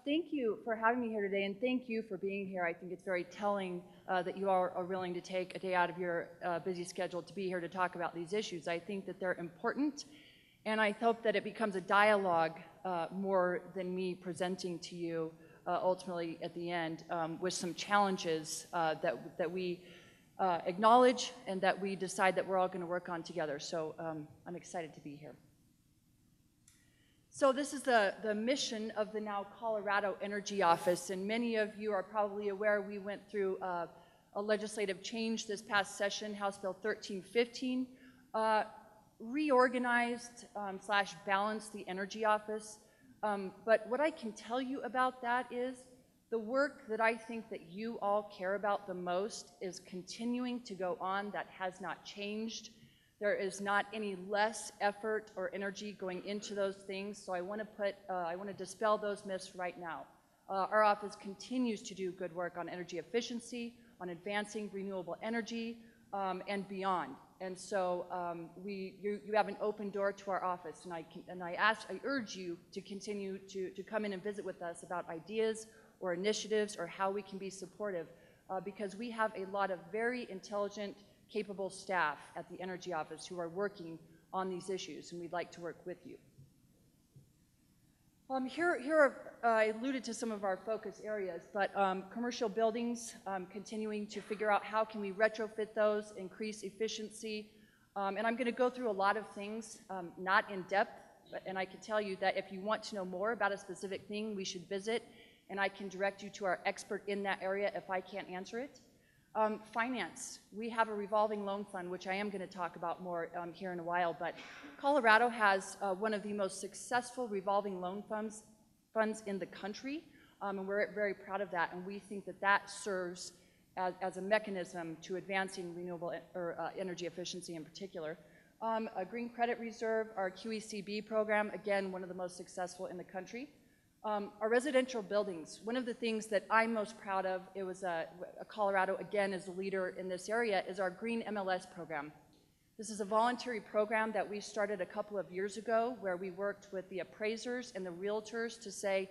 thank you for having me here today, and thank you for being here. I think it's very telling that you all are willing to take a day out of your busy schedule to be here to talk about these issues. I think that they're important, and I hope that it becomes a dialogue more than me presenting to you ultimately at the end with some challenges that we acknowledge and that we decide that we're all going to work on together. So I'm excited to be here. So this is the mission of the now Colorado Energy Office, and many of you are probably aware we went through a legislative change this past session, House Bill 1315, reorganized / balanced the Energy Office. But what I can tell you about that is the work that I think that you all care about the most is continuing to go on. That has not changed. There is not any less effort or energy going into those things, so I want to dispel those myths right now. Our office continues to do good work on energy efficiency, on advancing renewable energy, and beyond. And so you have an open door to our office, and I urge you to continue to come in and visit with us about ideas or initiatives or how we can be supportive, because we have a lot of very intelligent, capable staff at the Energy Office who are working on these issues, and we'd like to work with you. I alluded to some of our focus areas, but commercial buildings, continuing to figure out how can we retrofit those, increase efficiency, and I'm going to go through a lot of things, not in depth, and I can tell you that if you want to know more about a specific thing, we should visit, and I can direct you to our expert in that area if I can't answer it. Finance. We have a revolving loan fund, which I am going to talk about more here in a while, but Colorado has one of the most successful revolving loan funds in the country, and we're very proud of that, and we think that that serves as a mechanism to advancing renewable energy efficiency in particular. A Green Credit Reserve, our QECB program, again, one of the most successful in the country. Our residential buildings, one of the things that I'm most proud of, it was Colorado, again, is a leader in this area, is our Green MLS program. This is a voluntary program that we started a couple of years ago where we worked with the appraisers and the realtors to say,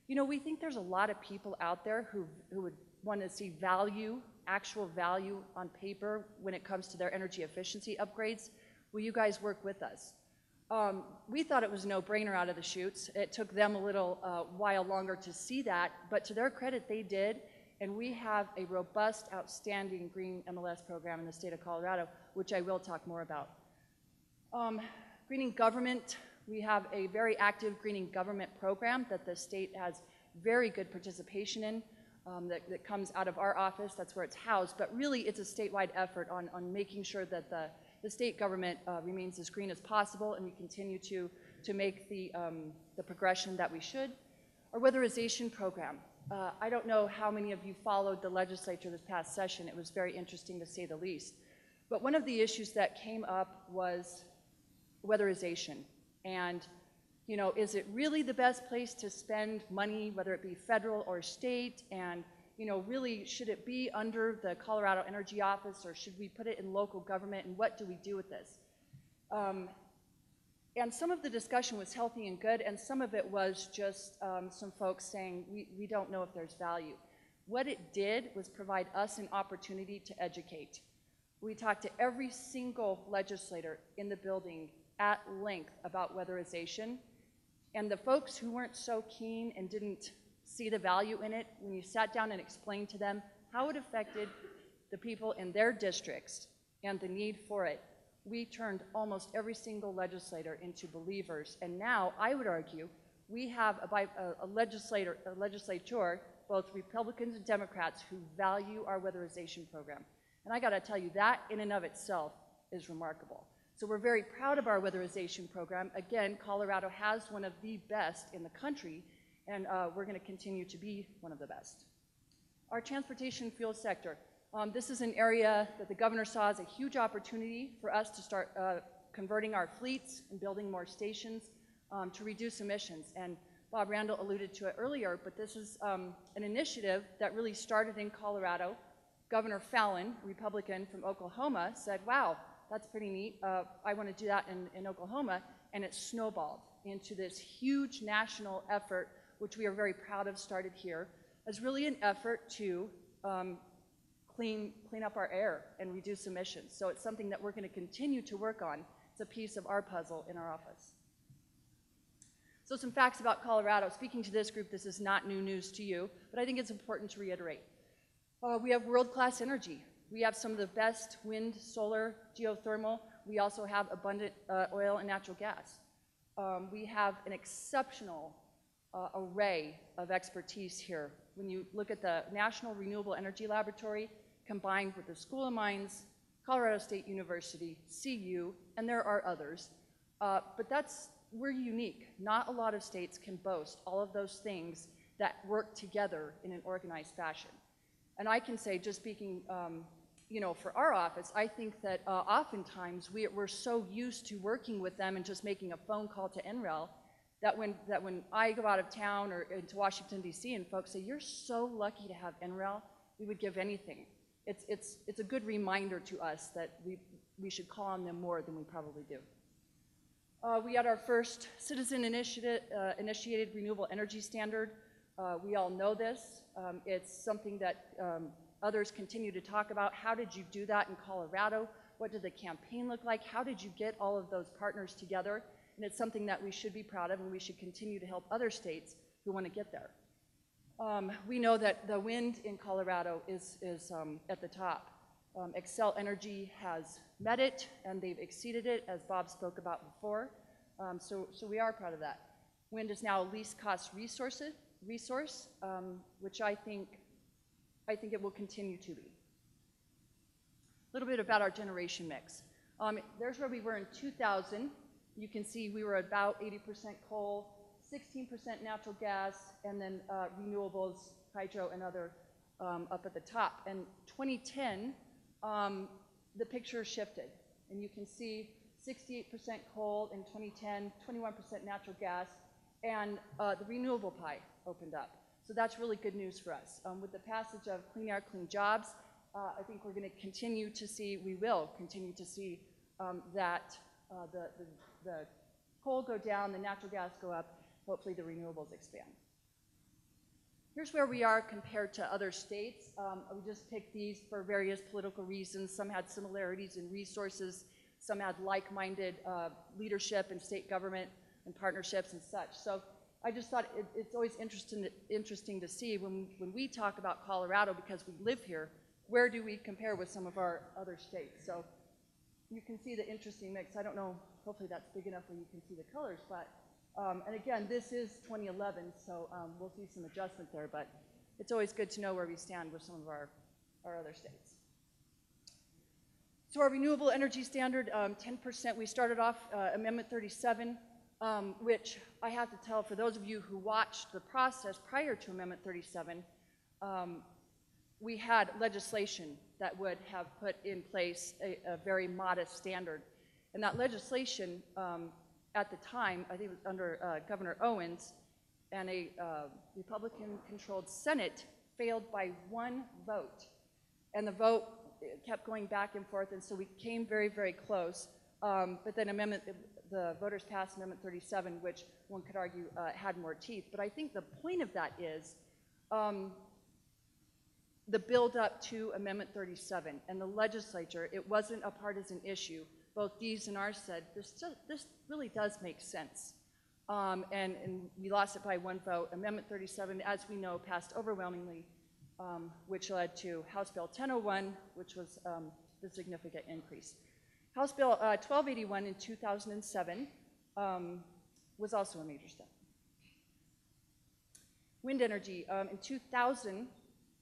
you know, we think there's a lot of people out there who would want to see value, actual value on paper when it comes to their energy efficiency upgrades. Will you guys work with us? We thought it was a no-brainer out of the chutes. It took them a little while longer to see that, but to their credit, they did, and we have a robust, outstanding Green MLS program in the state of Colorado, which I will talk more about. Greening government, we have a very active greening government program that the state has very good participation in, that comes out of our office. That's where it's housed, but really it's a statewide effort on making sure that the state government remains as green as possible, and we continue to make the progression that we should. Our weatherization program. I don't know how many of you followed the legislature this past session. It was very interesting to say the least. But one of the issues that came up was weatherization. And, you know, is it really the best place to spend money, whether it be federal or state? And you know, really, should it be under the Colorado Energy Office, or should we put it in local government, and what do we do with this? And some of the discussion was healthy and good, and some of it was just some folks saying, we don't know if there's value. What it did was provide us an opportunity to educate. We talked to every single legislator in the building at length about weatherization, and the folks who weren't so keen and didn't see the value in it, when you sat down and explained to them how it affected the people in their districts and the need for it, we turned almost every single legislator into believers. And now, I would argue, we have a legislature, both Republicans and Democrats, who value our weatherization program. And I gotta tell you, that in and of itself is remarkable. So we're very proud of our weatherization program. Again, Colorado has one of the best in the country, and we're going to continue to be one of the best. Our transportation fuel sector. This is an area that the governor saw as a huge opportunity for us to start converting our fleets and building more stations to reduce emissions. And Bob Randall alluded to it earlier, but this is an initiative that really started in Colorado. Governor Fallon, Republican from Oklahoma, said, wow, that's pretty neat. I want to do that in Oklahoma. And it snowballed into this huge national effort which we are very proud of, started here, as really an effort to clean up our air and reduce emissions. So it's something that we're going to continue to work on. It's a piece of our puzzle in our office. So some facts about Colorado. Speaking to this group, this is not new news to you, but I think it's important to reiterate. We have world-class energy. We have some of the best wind, solar, geothermal. We also have abundant oil and natural gas. We have an exceptional array of expertise here. When you look at the National Renewable Energy Laboratory, combined with the School of Mines, Colorado State University, CU, and there are others, but we're unique. Not a lot of states can boast all of those things that work together in an organized fashion. And I can say, just speaking for our office, I think that oftentimes we're so used to working with them and just making a phone call to NREL that when I go out of town or into Washington, D.C., and folks say, you're so lucky to have NREL, we would give anything. It's a good reminder to us that we should call on them more than we probably do. We had our first citizen-initiated renewable energy standard. We all know this. It's something that others continue to talk about. How did you do that in Colorado? What did the campaign look like? How did you get all of those partners together? And it's something that we should be proud of, and we should continue to help other states who want to get there. We know that the wind in Colorado is at the top. Xcel Energy has met it, and they've exceeded it, as Bob spoke about before. So we are proud of that. Wind is now a least cost resource, which I think it will continue to be. A little bit about our generation mix. There's where we were in 2000. You can see we were about 80% coal, 16% natural gas, and then renewables, hydro, and other up at the top. And 2010, the picture shifted, and you can see 68% coal in 2010, 21% natural gas, and the renewable pie opened up. So that's really good news for us. With the passage of Clean Air, Clean Jobs, I think we will continue to see that the coal go down, the natural gas go up, hopefully the renewables expand. Here's where we are compared to other states. We just picked these for various political reasons. Some had similarities in resources, some had like-minded leadership in state government and partnerships and such. So I just thought it's always interesting to see when we talk about Colorado, because we live here, where do we compare with some of our other states? So you can see the interesting mix. I don't know, hopefully that's big enough where you can see the colors, but and again, this is 2011, so we'll see some adjustment there, but it's always good to know where we stand with some of our other states. So our renewable energy standard, 10%, we started off Amendment 37, which I have to tell, for those of you who watched the process prior to Amendment 37, we had legislation that would have put in place a very modest standard. And that legislation, at the time, I think it was under Governor Owens, and a Republican-controlled Senate failed by one vote. And the vote kept going back and forth, and so we came very, very close. But then the voters passed Amendment 37, which one could argue had more teeth. But I think the point of that is the build-up to Amendment 37 and the legislature. It wasn't a partisan issue. Both Dees and ours said, this really does make sense. And we lost it by one vote. Amendment 37, as we know, passed overwhelmingly, which led to House Bill 1001, which was the significant increase. House Bill 1281 in 2007 was also a major step. Wind energy. In 2000,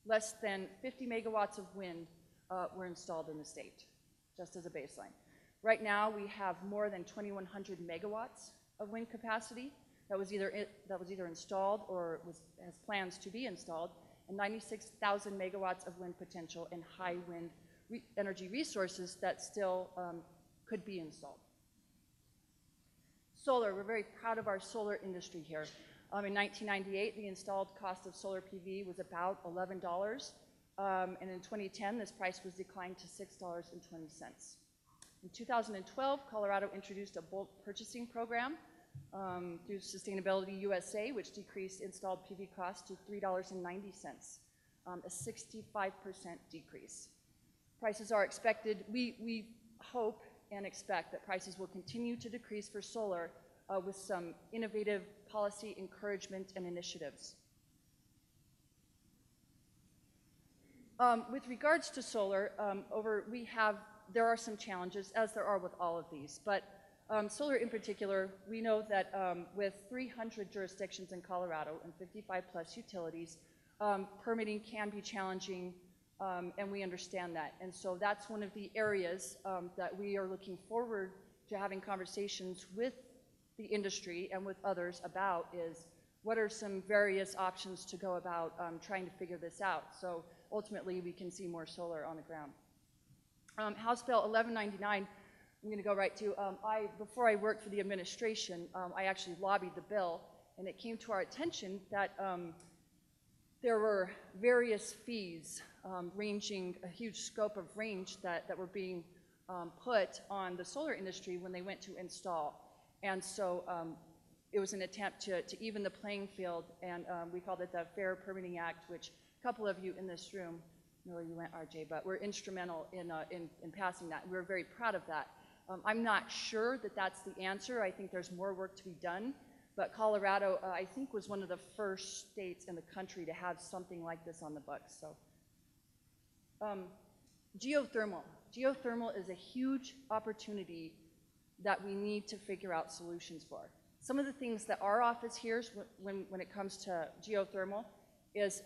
less than 50 megawatts of wind were installed in the state, just as a baseline. Right now, we have more than 2,100 megawatts of wind capacity that was either installed or has plans to be installed, and 96,000 megawatts of wind potential and high wind energy resources that still could be installed. Solar, we're very proud of our solar industry here. In 1998, the installed cost of solar PV was about $11, and in 2010, this price was declined to $6.20. In 2012, Colorado introduced a bulk purchasing program through Sustainability USA, which decreased installed PV costs to $3.90, a 65% decrease. Prices are expected, we hope and expect that prices will continue to decrease for solar with some innovative policy encouragement and initiatives. With regards to solar, there are some challenges, as there are with all of these, but solar in particular, we know that with 300 jurisdictions in Colorado and 55 plus utilities, permitting can be challenging, and we understand that. And so that's one of the areas that we are looking forward to having conversations with the industry and with others about is what are some various options to go about trying to figure this out. So ultimately we can see more solar on the ground. House Bill 1199, I'm going to go right to, before I worked for the administration, I actually lobbied the bill, and it came to our attention that there were various fees ranging a huge scope of range that were being put on the solar industry when they went to install. And so it was an attempt to even the playing field, and we called it the Fair Permitting Act, which a couple of you in this room, I know where you went, RJ, but were instrumental in passing that. We were very proud of that. I'm not sure that that's the answer. I think there's more work to be done, but Colorado, I think, was one of the first states in the country to have something like this on the books. So, geothermal. Geothermal is a huge opportunity that we need to figure out solutions for. Some of the things that our office hears when it comes to geothermal is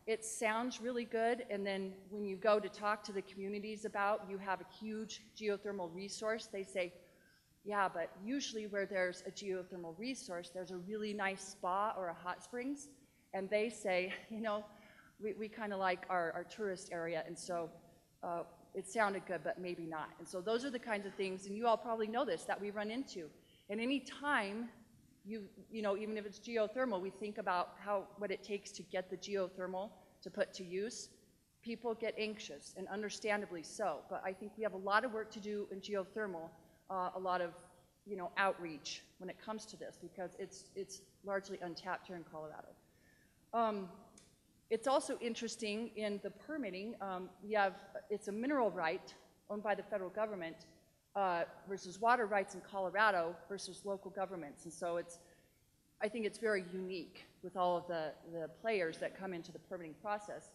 it sounds really good, and then when you go to talk to the communities about, you have a huge geothermal resource, they say, yeah, but usually where there's a geothermal resource, there's a really nice spa or a hot springs, and they say, you know, we kind of like our tourist area, and so it sounded good, but maybe not. And so those are the kinds of things, and you all probably know this, that we run into. And any time you know, even if it's geothermal, we think about what it takes to get the geothermal to put to use. People get anxious, and understandably so. But I think we have a lot of work to do in geothermal, a lot of, you know, outreach when it comes to this, because it's largely untapped here in Colorado. It's also interesting in the permitting. It's a mineral right owned by the federal government, versus water rights in Colorado versus local governments. And so I think it's very unique with all of the players that come into the permitting process.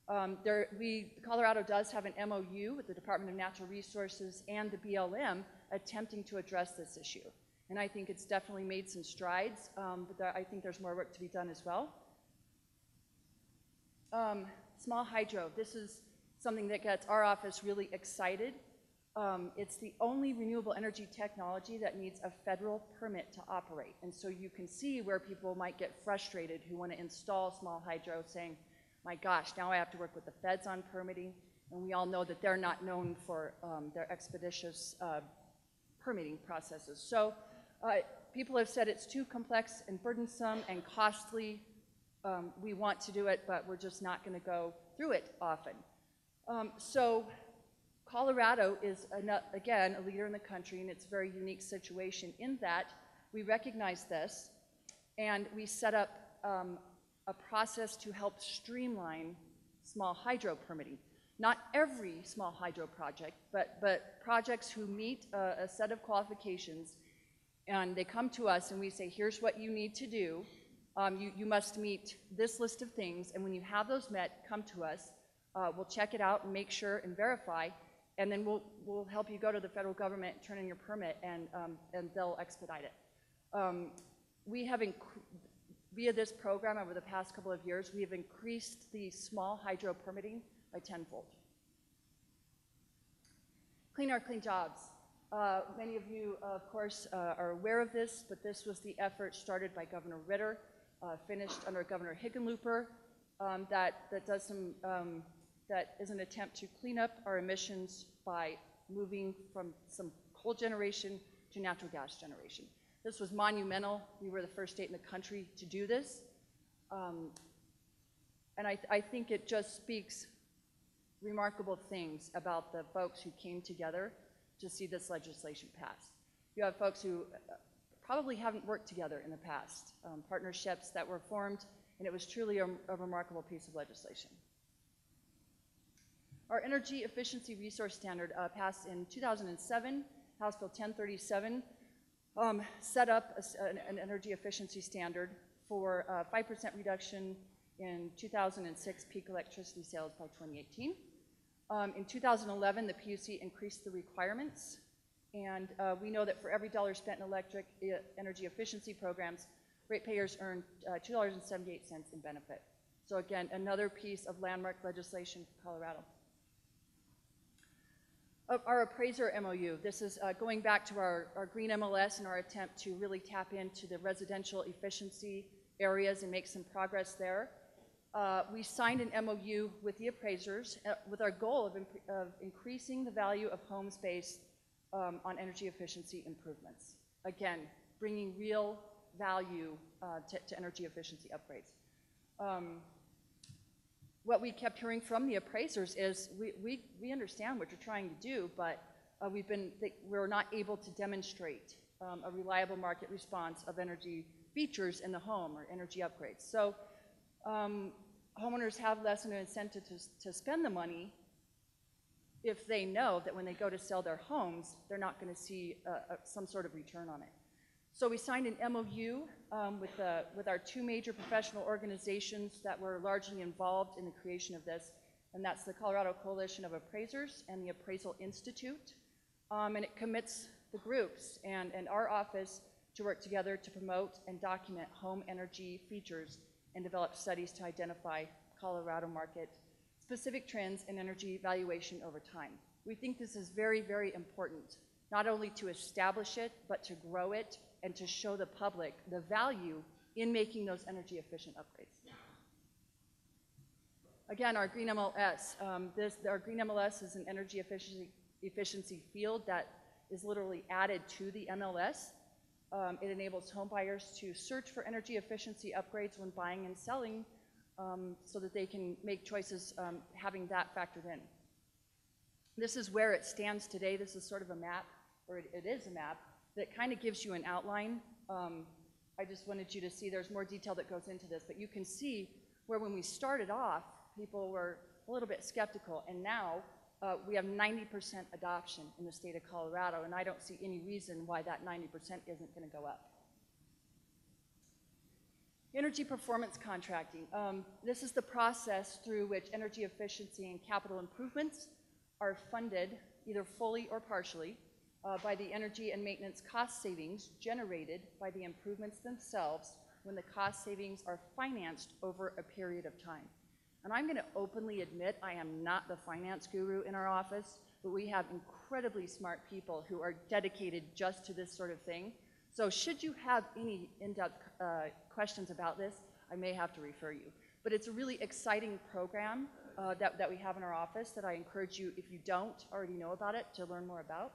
Colorado does have an MOU with the Department of Natural Resources and the BLM attempting to address this issue. And I think it's definitely made some strides, but I think there's more work to be done as well. Small hydro, this is something that gets our office really excited. It's the only renewable energy technology that needs a federal permit to operate. And so you can see where people might get frustrated who want to install small hydro, saying, my gosh, now I have to work with the feds on permitting. And we all know that they're not known for their expeditious permitting processes. So people have said it's too complex and burdensome and costly. We want to do it, but we're just not going to go through it often. So Colorado is, again, a leader in the country, and it's a very unique situation in that we recognize this, and we set up a process to help streamline small hydro permitting. Not every small hydro project, but projects who meet a set of qualifications, and they come to us and we say, here's what you need to do. You must meet this list of things, and when you have those met, come to us. We'll check it out and make sure and verify, and then we'll help you go to the federal government, turn in your permit, and they'll expedite it. We have, via this program over the past couple of years, we have increased the small hydro permitting by tenfold. Clean Air, Clean Jobs. Many of you, of course, are aware of this, but this was the effort started by Governor Ritter, finished under Governor Hickenlooper, that is an attempt to clean up our emissions by moving from some coal generation to natural gas generation. This was monumental. We were the first state in the country to do this. And I think it just speaks remarkable things about the folks who came together to see this legislation passed. You have folks who probably haven't worked together in the past, partnerships that were formed, and it was truly a remarkable piece of legislation. Our Energy Efficiency Resource Standard passed in 2007, House Bill 1037, set up an energy efficiency standard for 5% reduction in 2006 peak electricity sales by 2018. In 2011, the PUC increased the requirements, and we know that for every dollar spent in electric energy efficiency programs, ratepayers earn $2.78 in benefit. So again, another piece of landmark legislation for Colorado. Our Appraiser MOU, this is going back to our Green MLS and our attempt to really tap into the residential efficiency areas and make some progress there. We signed an MOU with the appraisers with our goal of increasing the value of homes based on energy efficiency improvements. Again, bringing real value to energy efficiency upgrades. What we kept hearing from the appraisers is we understand what you're trying to do, but we're not able to demonstrate a reliable market response of energy features in the home or energy upgrades. So homeowners have less of an incentive to spend the money if they know that when they go to sell their homes, they're not going to see some sort of return on it. So we signed an MOU with our two major professional organizations that were largely involved in the creation of this, and that's the Colorado Coalition of Appraisers and the Appraisal Institute. And it commits the groups and our office to work together to promote and document home energy features and develop studies to identify Colorado market specific trends in energy valuation over time. We think this is very, very important, not only to establish it, but to grow it and to show the public the value in making those energy efficient upgrades. Again, our Green MLS. Our Green MLS is an energy efficiency field that is literally added to the MLS. It enables home buyers to search for energy efficiency upgrades when buying and selling so that they can make choices having that factored in. This is where it stands today. This is sort of a map, or it is a map, that kind of gives you an outline. I just wanted you to see there's more detail that goes into this, but you can see where when we started off, people were a little bit skeptical, and now we have 90% adoption in the state of Colorado, and I don't see any reason why that 90% isn't going to go up. Energy performance contracting. This is the process through which energy efficiency and capital improvements are funded, either fully or partially, by the energy and maintenance cost savings generated by the improvements themselves when the cost savings are financed over a period of time. And I'm going to openly admit I am not the finance guru in our office, but we have incredibly smart people who are dedicated just to this sort of thing. So should you have any in-depth questions about this, I may have to refer you. But it's a really exciting program that we have in our office that I encourage you, if you don't already know about it, to learn more about.